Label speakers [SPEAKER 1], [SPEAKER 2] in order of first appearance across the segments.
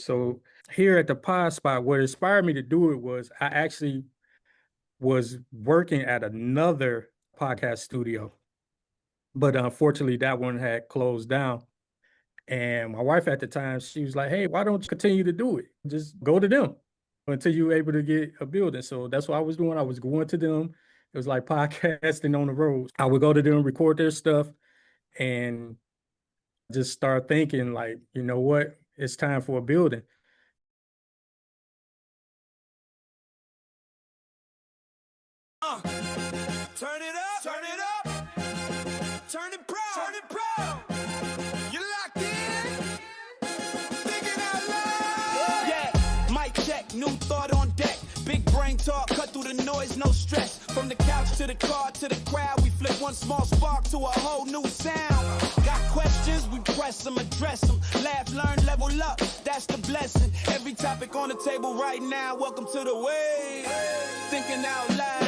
[SPEAKER 1] So here at the Pod Spot, what inspired me to do it was I actually was working at another podcast studio, but unfortunately that one had closed down. And my wife at the time, she was like, "Hey, why don't you continue to do it? Just go to them until you're able to get a building." So that's what I was doing. I was going to them. It was like podcasting on the road. I would go to them, record their stuff, and just start thinking like, you know what? It's time for a building.
[SPEAKER 2] Turn it up, turn it up, turn it proud, turn it proud. You locked in, thinking out loud. Yeah, mic check, new thought on deck. Big brain talk, cut through the noise, no stress. From the couch to the car to the crowd, we flip one small spark to a whole new sound. Got questions, we press them, address them. Laugh, learn, level up, that's the blessing. Every topic on the table right now, welcome to the wave. Thinking out loud.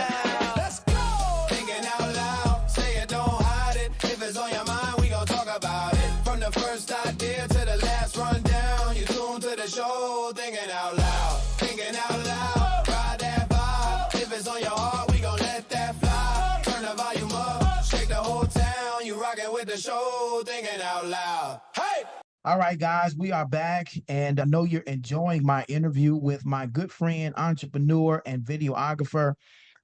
[SPEAKER 2] On your mind, we gon' talk about it. From the first idea to the last rundown, you tune to the show, thinking out loud, thinking out loud. Ride that vibe. If it's on your heart, we gon' let that fly. Turn the volume up, shake the whole town. You rockin' with the show, thinking out loud. Hey!
[SPEAKER 3] All right, guys, we are back, and I know you're enjoying my interview with my good friend, entrepreneur, and videographer,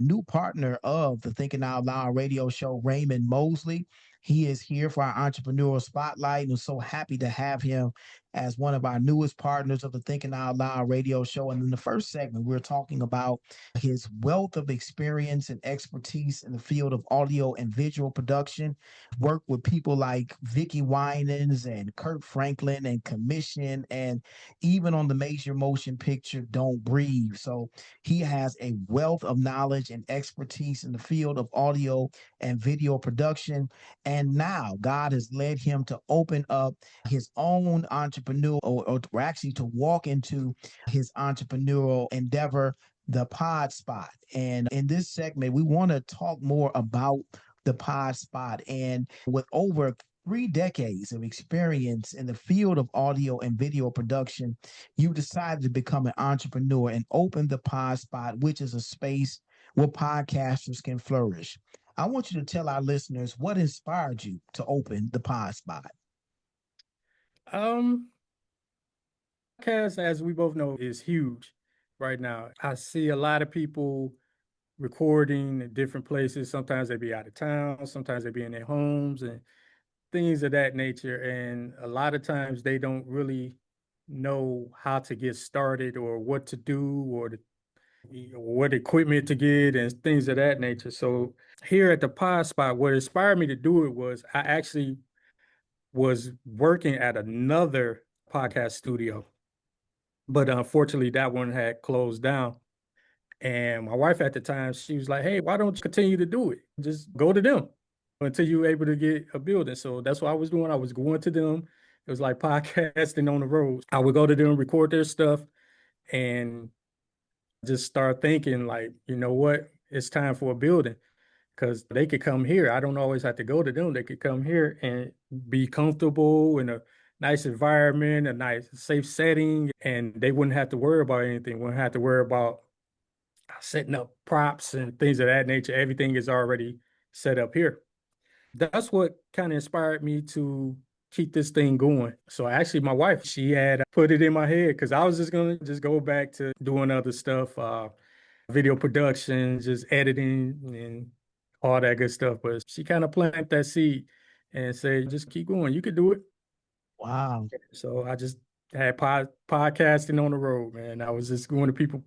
[SPEAKER 3] new partner of the Thinking Out Loud radio show, Raymond Mosley. He is here for our entrepreneurial spotlight, and we're so happy to have him as one of our newest partners of the Thinking Out Loud radio show. And in the first segment, we're talking about his wealth of experience and expertise in the field of audio and visual production. Worked with people like Vicky Winans and Kurt Franklin and Commission, and even on the major motion picture Don't Breathe. So he has a wealth of knowledge and expertise in the field of audio and video production. And now God has led him to open up his own entrepreneur, or actually to walk into his entrepreneurial endeavor, the Pod Spot. And in this segment, we want to talk more about the Pod Spot. And with over 3 decades of experience in the field of audio and video production, you decided to become an entrepreneur and open the Pod Spot, which is a space where podcasters can flourish. I want you to tell our listeners what inspired you to open the Pod Spot.
[SPEAKER 1] Um, Podcast, as we both know, is huge right now. I see a lot of people recording in different places. Sometimes they be out of town, sometimes they be in their homes and things of that nature. And a lot of times they don't really know how to get started or what to do or what equipment to get and things of that nature. So here at the Pod Spot, what inspired me to do it was I actually was working at another podcast studio, but unfortunately that one had closed down. And my wife at the time, she was like, "Hey, why don't you continue to do it? Just go to them until you're able to get a building." So that's what I was doing. I was going to them. It was like podcasting on the road. I would go to them, record their stuff, and just start thinking like, you know what? It's time for a building because they could come here. I don't always have to go to them. They could come here and be comfortable in a nice environment, a nice safe setting, and they wouldn't have to worry about anything. Wouldn't have to worry about setting up props and things of that nature. Everything is already set up here. That's what kind of inspired me to keep this thing going. So actually my wife, she had put it in my head because I was just going to just go back to doing other stuff, video production, just editing and all that good stuff. But she kind of planted that seed and said, just keep going. You could do it.
[SPEAKER 3] Wow.
[SPEAKER 1] So I just had podcasting on the road, man. I was just going to people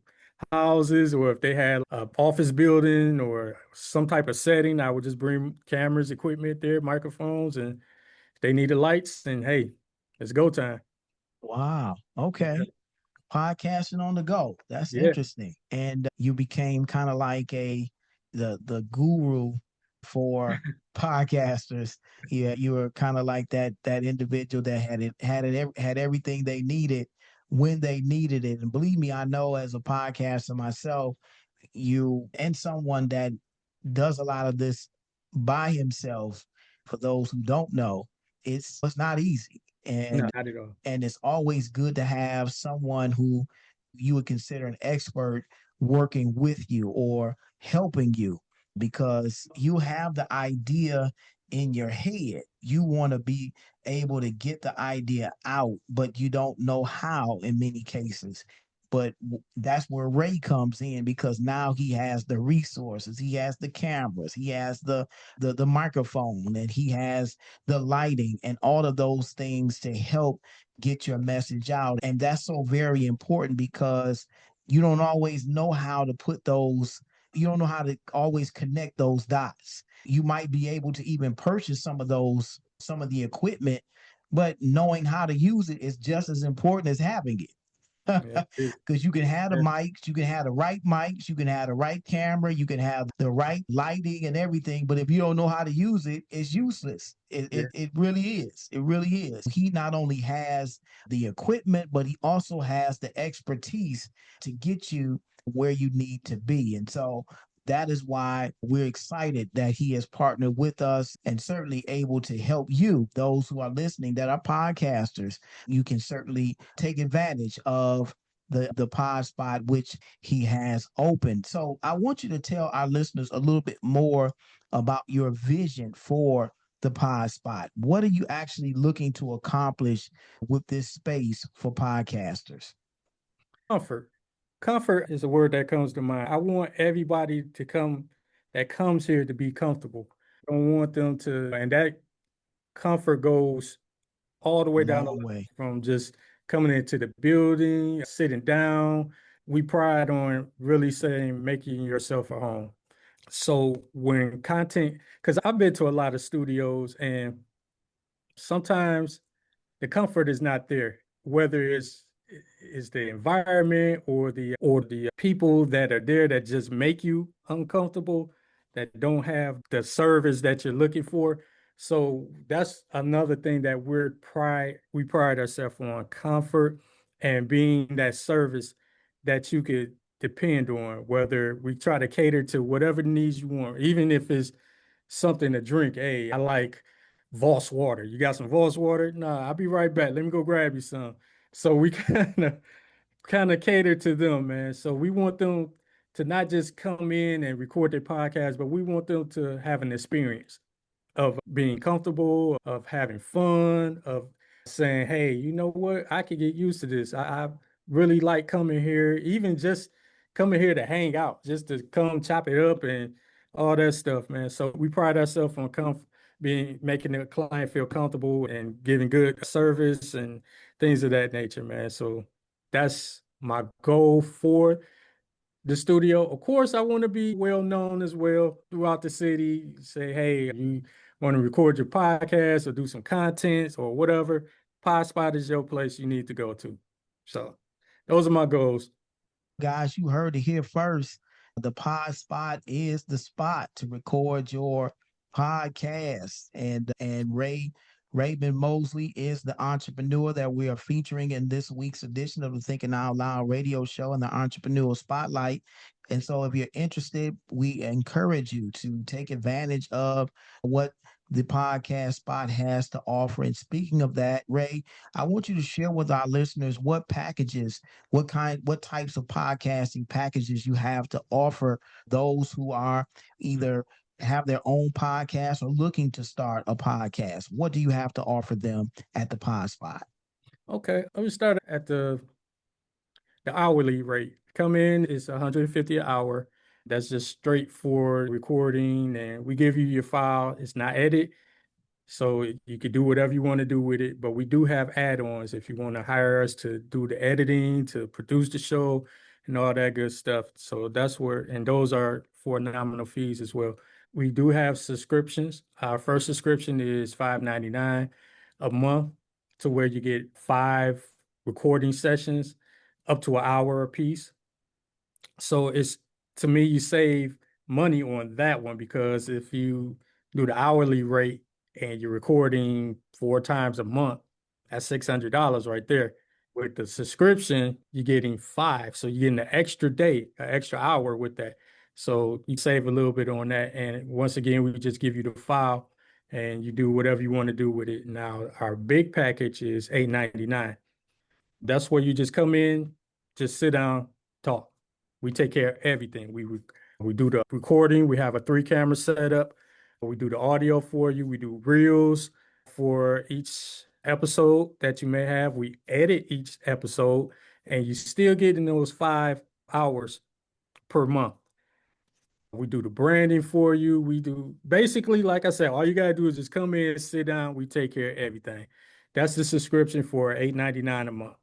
[SPEAKER 1] houses, or if they had an office building or some type of setting, I would just bring cameras, equipment there, microphones, and if they needed lights, and hey, it's go time.
[SPEAKER 3] Wow. Okay. Podcasting on the go. That's
[SPEAKER 1] Yeah.
[SPEAKER 3] interesting. And you became kind of like the guru for podcasters. Yeah, you were kind of like that individual that had everything they needed when they needed it. And believe me, I know as a podcaster myself, you and someone that does a lot of this by himself. For those who don't know, it's not easy.
[SPEAKER 1] No,
[SPEAKER 3] And
[SPEAKER 1] not at all.
[SPEAKER 3] and it's always good to have someone who you would consider an expert working with you or helping you, because you have the idea in your head. You want to be able to get the idea out, but you don't know how in many cases. But that's where Ray comes in, because now he has the resources, he has the cameras, he has the microphone, and he has the lighting and all of those things to help get your message out. And that's so very important, because you don't always know how to put those, you don't know how to always connect those dots. You might be able to even purchase some of the equipment, but knowing how to use it is just as important as having it.
[SPEAKER 1] Yeah,
[SPEAKER 3] Because you can have the
[SPEAKER 1] yeah,
[SPEAKER 3] mics, you can have the right mics, you can have the right camera, you can have the right lighting and everything. But if you don't know how to use it, it's useless. It,
[SPEAKER 1] yeah.
[SPEAKER 3] it, it really is. It really is. He not only has the equipment, but he also has the expertise to get you where you need to be. And so that is why we're excited that he has partnered with us, and certainly able to help you, those who are listening that are podcasters. You can certainly take advantage of the pod spot which he has opened. So I want you to tell our listeners a little bit more about your vision for the pod spot. What are you actually looking to accomplish with this space for podcasters?
[SPEAKER 1] Comfort. Comfort is a word that comes to mind. I want everybody to come that comes here to be comfortable. I don't want them to, and that comfort goes all the
[SPEAKER 3] A
[SPEAKER 1] way down the
[SPEAKER 3] long
[SPEAKER 1] line
[SPEAKER 3] way.
[SPEAKER 1] from just coming into the building, sitting down. We pride on really saying making yourself at home. So when content, because I've been to a lot of studios and sometimes the comfort is not there, whether it's is the environment or the people that are there that just make you uncomfortable, that don't have the service that you're looking for. So that's another thing that we pride ourselves on: comfort and being that service that you could depend on, whether we try to cater to whatever needs you want, even if it's something to drink. Hey, I like Voss water. You got some Voss water? Nah, I'll be right back. Let me go grab you some. So we kind of cater to them, man. So we want them to not just come in and record their podcast, but we want them to have an experience of being comfortable, of having fun, of saying, hey, you know what? I could get used to this. I really like coming here, even just coming here to hang out, just to come chop it up and all that stuff, man. So we pride ourselves on being making the client feel comfortable and giving good service and things of that nature, man. So that's my goal for the studio. Of course, I want to be well known as well throughout the city. Say, hey, you want to record your podcast or do some content or whatever, Pod Spot is your place you need to go to. So those are my goals.
[SPEAKER 3] Guys, you heard it here first. The pod spot is the spot to record your podcast. And Raymond Mosley is the entrepreneur that we are featuring in this week's edition of the Thinking Out Loud radio show and the Entrepreneur Spotlight. And so if you're interested, we encourage you to take advantage of what the podcast spot has to offer. And speaking of that, Ray, I want you to share with our listeners what packages, what types of podcasting packages you have to offer those who are either have their own podcast or looking to start a podcast. What do you have to offer them at the Pod Spot?
[SPEAKER 1] Okay, let me start at the hourly rate. Come in is 150 an hour. That's just straight for recording, and we give you your file. It's not edit. So you could do whatever you want to do with it, but we do have add-ons if you want to hire us to do the editing, to produce the show, and all that good stuff. So that's where, and those are for nominal fees as well. We do have subscriptions. Our first subscription is $5.99 a month, to where you get 5 recording sessions up to an hour a piece. So it's, to me, you save money on that one, because if you do the hourly rate and you're recording 4 times a month, that's $600 right there. With the subscription, you're getting 5. So you're getting an extra day, an extra hour with that. So you save a little bit on that. And once again, we just give you the file and you do whatever you want to do with it. Now, our big package is $8.99. That's where you just come in, just sit down, talk. We take care of everything. We do the recording. We have a 3-camera setup. We do the audio for you. We do reels for each episode that you may have. We edit each episode, and you still get in those 5 hours per month. We do the branding for you. We do basically, like I said, all you gotta do is just come in, sit down. We take care of everything. That's the subscription for $8.99 a month,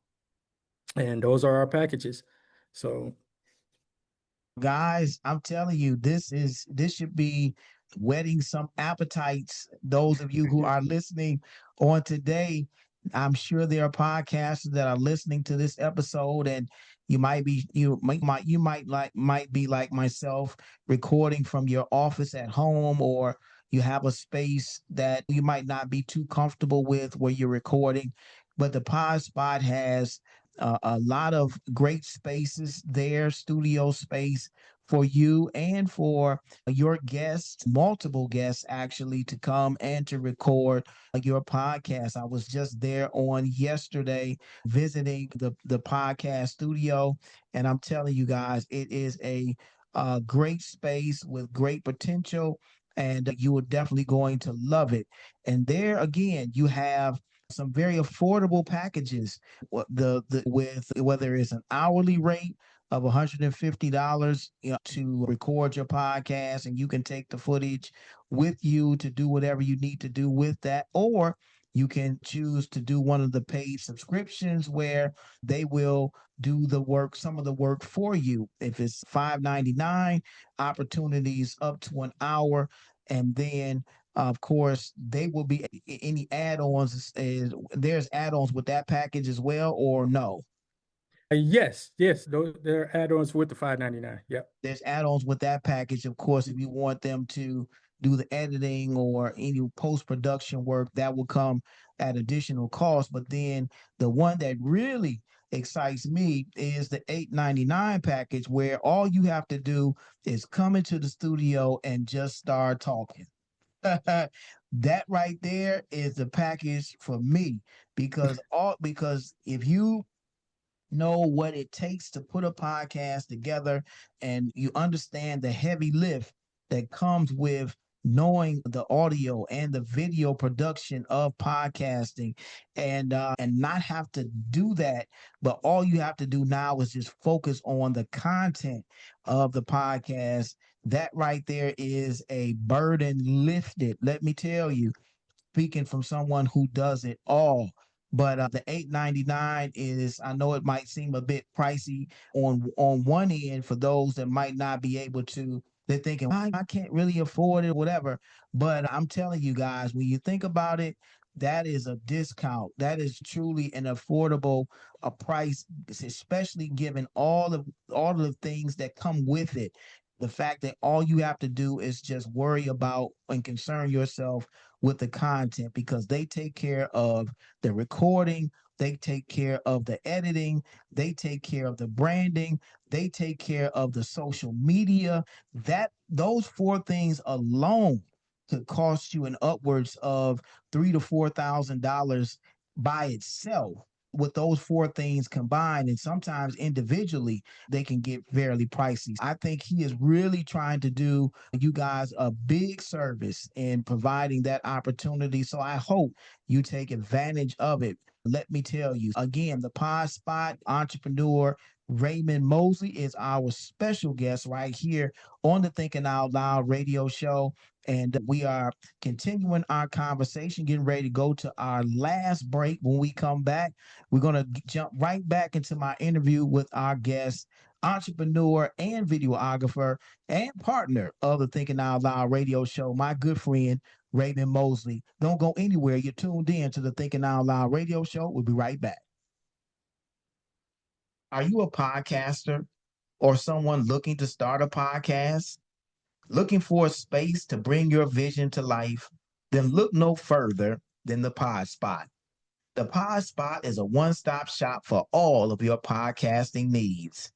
[SPEAKER 1] and those are our packages. So,
[SPEAKER 3] Guys, I'm telling you, this should be whetting some appetites. Those of you who are listening on today, I'm sure there are podcasters that are listening to this episode, and you might be like myself, recording from your office at home, or you have a space that you might not be too comfortable with where you're recording. But the Pod Spot has a lot of great spaces there, studio space for you and for your guests, multiple guests actually, to come and to record your podcast. I was just there on yesterday visiting the podcast studio, and I'm telling you guys, it is a great space with great potential, and you are definitely going to love it. And there again, you have some very affordable packages. The with whether it's an hourly rate of $150, to record your podcast, and you can take the footage with you to do whatever you need to do with that, or you can choose to do one of the paid subscriptions where they will do the work, some of the work for you. If it's $5.99, opportunities up to an hour, and then of course, they will be any add-ons. There's add-ons with that package as well, or no?
[SPEAKER 1] yes, those they're add-ons with the $5.99. Yep.
[SPEAKER 3] There's add-ons with that package. Of course, if you want them to do the editing or any post-production work, that will come at additional cost. But then the one that really excites me is the $8.99 package, where all you have to do is come into the studio and just start talking. That right there is the package for me, because if you know what it takes to put a podcast together, and you understand the heavy lift that comes with knowing the audio and the video production of podcasting, and not have to do that, but all you have to do now is just focus on the content of the podcast. That right there is a burden lifted, let me tell you, speaking from someone who does it all. But the $8.99 is, I know it might seem a bit pricey on one end for those that might not be able to. They're thinking, I can't really afford it, whatever. But I'm telling you guys, when you think about it, that is a discount. That is truly an affordable a price, especially given all of the things that come with it. The fact that all you have to do is just worry about and concern yourself with the content, because they take care of the recording, they take care of the editing, they take care of the branding, they take care of the social media. That those four things alone could cost you an upwards of $3,000 to $4,000 by itself. With those four things combined, and sometimes individually, they can get fairly pricey. I think he is really trying to do you guys a big service in providing that opportunity. So I hope you take advantage of it. Let me tell you again, the Pod Spot entrepreneur Raymond Mosley is our special guest right here on the Thinking Out Loud radio show. And we are continuing our conversation, getting ready to go to our last break. When we come back, we're going to jump right back into my interview with our guest, entrepreneur and videographer and partner of the Thinking Out Loud radio show, my good friend, Raymond Mosley. Don't go anywhere. You're tuned in to the Thinking Out Loud radio show. We'll be right back. Are you a podcaster or someone looking to start a podcast? Looking for a space to bring your vision to life? Then look no further than the Pod Spot. The Pod Spot is a one-stop shop for all of your podcasting needs.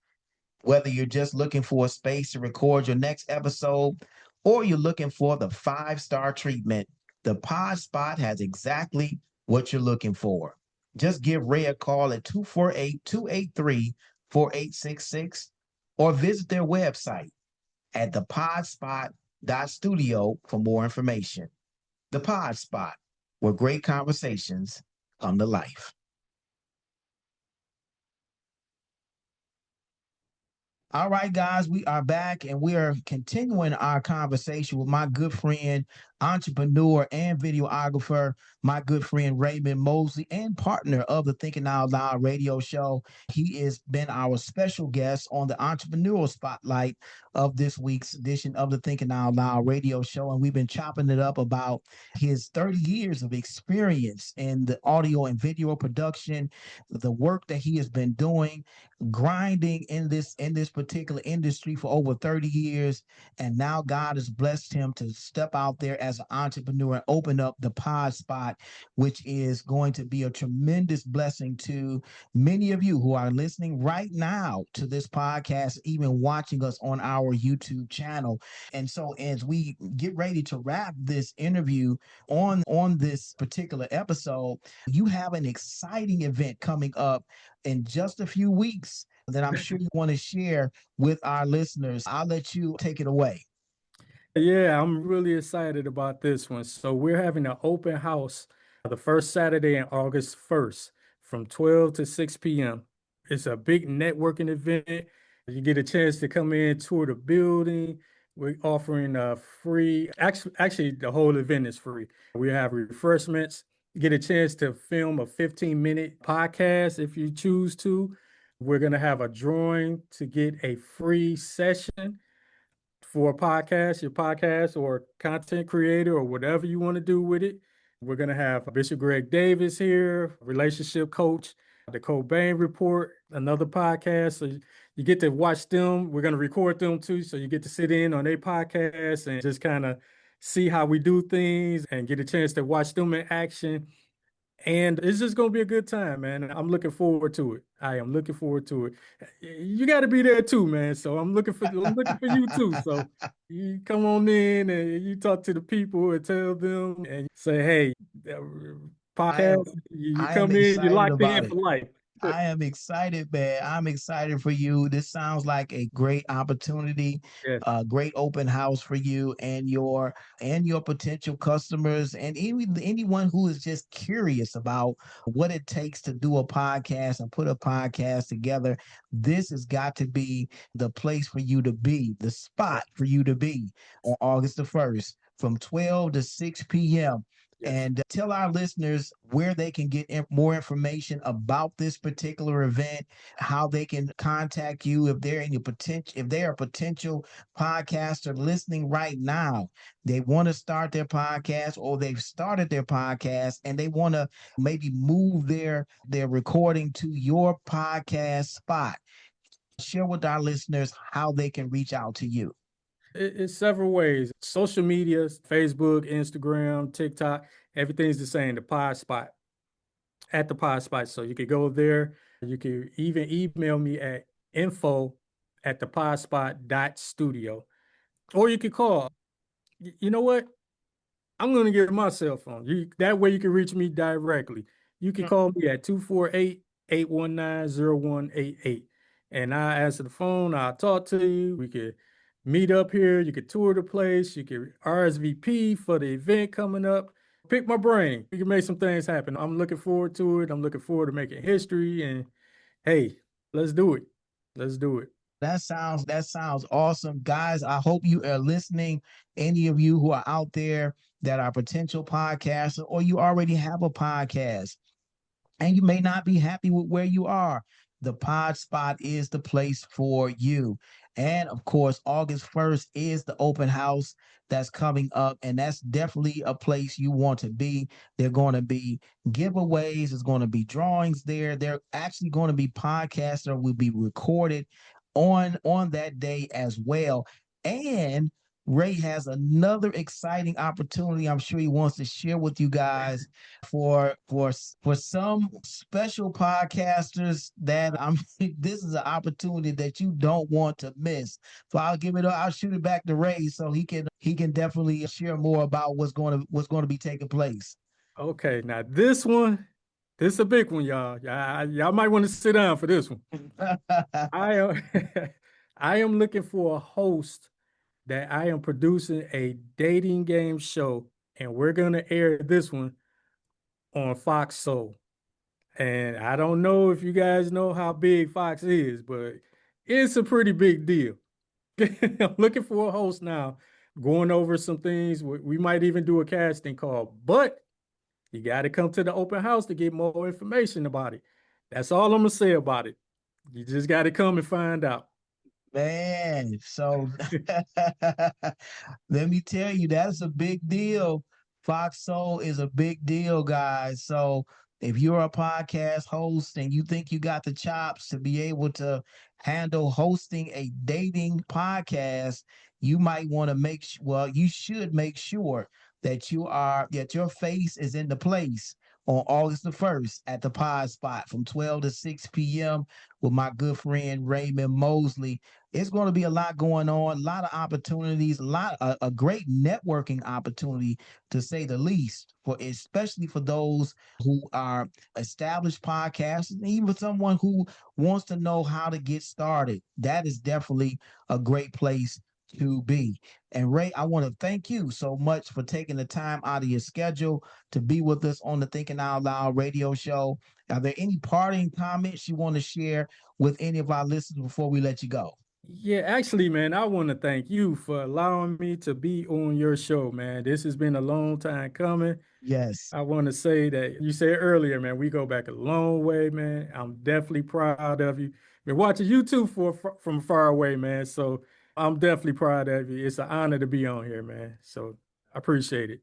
[SPEAKER 3] Whether you're just looking for a space to record your next episode, or you're looking for the five-star treatment, the Pod Spot has exactly what you're looking for. Just give Ray a call at 248-283-4866 or visit their website at thepodspot.studio for more information. The Pod Spot, where great conversations come to life. All right, guys, we are back and we are continuing our conversation with my good friend, entrepreneur, and videographer, my good friend Raymond Mosley, and partner of the Thinking Out Loud radio show. He has been our special guest on the entrepreneurial spotlight of this week's edition of the Thinking Out Loud radio show. And we've been chopping it up about his 30 years of experience in the audio and video production, the work that he has been doing, grinding in this particular industry for over 30 years, and now God has blessed him to step out there as an entrepreneur and open up the Pod Spot, which is going to be a tremendous blessing to many of you who are listening right now to this podcast, even watching us on our YouTube channel. And so as we get ready to wrap this interview on this particular episode, you have an exciting event coming up in just a few weeks that I'm sure you want to share with our listeners. I'll let you take it away.
[SPEAKER 1] Yeah, I'm really excited about this one. So we're having an open house the first Saturday in August 1st from 12 to 6 p.m. It's a big networking event. You get a chance to come in, tour the building. We're offering free, actually, the whole event is free. We have refreshments. You get a chance to film a 15-minute podcast if you choose to. We're going to have a drawing to get a free session for a podcast, your podcast or content creator or whatever you want to do with it. We're going to have Bishop Greg Davis here, relationship coach, the Cobain Report, another podcast. So you get to watch them. We're going to record them too. So you get to sit in on their podcast and just kind of see how we do things and get a chance to watch them in action. And it's just going to be a good time, man. I'm looking forward to it. I am looking forward to it. You got to be there too, man. So I'm looking for you too. So you come on in and you talk to the people and tell them and say, hey, podcast, you
[SPEAKER 3] I am
[SPEAKER 1] come in, you're
[SPEAKER 3] excited
[SPEAKER 1] locked in
[SPEAKER 3] about it.
[SPEAKER 1] for life.
[SPEAKER 3] I am excited, man. I'm excited for you. This sounds like a great opportunity,
[SPEAKER 1] Yes.
[SPEAKER 3] a great open house for you and your potential customers and anyone who is just curious about what it takes to do a podcast and put a podcast together. This has got to be the place for you to be, the spot for you to be on August the 1st from 12 to 6 p.m.
[SPEAKER 1] Yes.
[SPEAKER 3] And tell our listeners where they can get more information about this particular event, how they can contact you if they're in your potential, if they are a potential podcaster listening right now. They want to start their podcast or they've started their podcast and they want to maybe move their recording to your podcast spot. Share with our listeners how they can reach out to you.
[SPEAKER 1] It's several ways. Social media, Facebook, Instagram, TikTok, everything's the same. The Pod Spot, at the Pod Spot. So you could go there. You can even email me at info@thepodspot.studio. Or you could call. You know what? I'm going to give my cell phone. That way you can reach me directly. You can call me at 248-819-0188. And I answer the phone. I'll talk to you. We could meet up here. You could tour the place. You could RSVP for the event coming up. Pick my brain. We can make some things happen. I'm looking forward to it. I'm looking forward to making history. And hey, let's do it. Let's do it.
[SPEAKER 3] That sounds awesome. Guys, I hope you are listening. Any of you who are out there that are potential podcasters or you already have a podcast and you may not be happy with where you are, the Pod Spot is the place for you. And of course, August 1st is the open house that's coming up, and that's definitely a place you want to be. They're going to be giveaways, there's going to be drawings there. They're actually going to be podcasts that will be recorded on that day as well. And Ray has another exciting opportunity. I'm sure he wants to share with you guys for some special podcasters that I'm. This is an opportunity that you don't want to miss. So I'll give it. I'll shoot it back to Ray so he can definitely share more about what's going to be taking place.
[SPEAKER 1] Okay, now this is a big one, y'all. Y'all might want to sit down for this one. I am I am looking for a host that I am producing a dating game show, and we're gonna air this one on Fox Soul. And I don't know if you guys know how big Fox is, but it's a pretty big deal. I'm looking for a host now, going over some things. We might even do a casting call, but you got to come to the open house to get more information about it. That's all I'm gonna say about it. You just got to come and find out.
[SPEAKER 3] Man, so let me tell you, that's a big deal. Fox Soul is a big deal, guys. So if you're a podcast host and you think you got the chops to be able to handle hosting a dating podcast, you might want to well, you should make sure that your face is in the place on August the 1st at the Pod Spot from 12 to 6 p.m. with my good friend Raymond Mosley. It's going to be a lot going on, a lot of opportunities, a great networking opportunity to say the least, for especially for those who are established podcasters, and even for someone who wants to know how to get started. That is definitely a great place to be. And Ray, I want to thank you so much for taking the time out of your schedule to be with us on the Thinking Out Loud radio show. Are there any parting comments you want to share with any of our listeners before we let you go?
[SPEAKER 1] Yeah, actually, man, I want to thank you for allowing me to be on your show, man. This has been a long time coming.
[SPEAKER 3] Yes,
[SPEAKER 1] I want to say that you said earlier, man, we go back a long way, man. I'm definitely proud of you. Been watching YouTube from far away, man. So I'm definitely proud of you. It's an honor to be on here, man. So I appreciate it.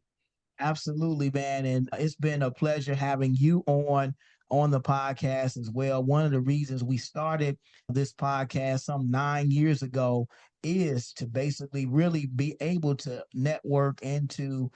[SPEAKER 3] absolutely, man. And it's been a pleasure having you on the podcast as well. One of the reasons we started this podcast some 9 years ago is to basically really be able to network and to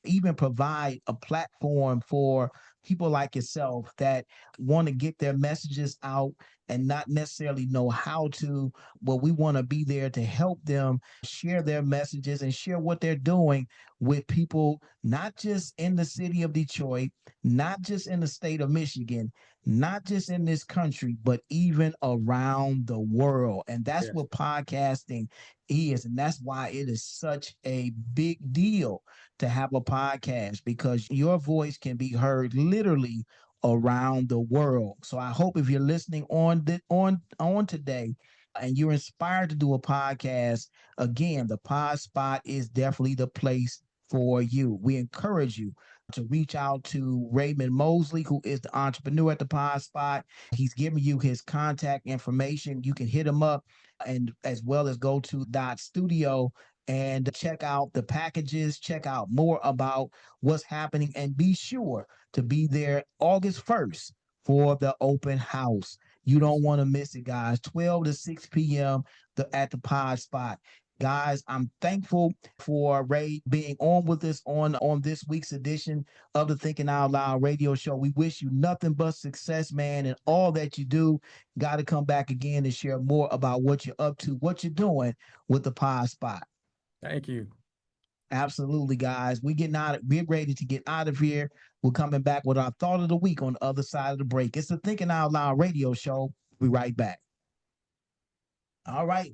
[SPEAKER 3] even provide a platform for people like yourself that want to get their messages out and not necessarily know how to, but we want to be there to help them share their messages and share what they're doing with people, not just in the city of Detroit, not just in the state of Michigan, not just in this country, but even around the world. And that's
[SPEAKER 1] Yes.
[SPEAKER 3] what podcasting is. And that's why it is such a big deal to have a podcast, because your voice can be heard literally around the world. So I hope if you're listening on today and you're inspired to do a podcast, again, the Pod Spot is definitely the place for you. We encourage you to reach out to Raymond Mosley, who is the entrepreneur at the Pod Spot. He's giving you his contact information. You can hit him up, and as well as go to Dot Studio and check out the packages, check out more about what's happening, and be sure to be there August 1st for the open house. You don't want to miss it, guys. 12 to 6 p.m. At the Pod Spot. Guys, I'm thankful for Ray being on with us on this week's edition of the Thinking Out Loud radio show. We wish you nothing but success, man, and all that you do. Got to come back again and share more about what you're up to, what you're doing with the Pod Spot.
[SPEAKER 1] Thank you.
[SPEAKER 3] Absolutely, guys. We're ready to get out of here. We're coming back with our thought of the week on the other side of the break. It's the Thinking Out Loud radio show. We'll be right back. All right.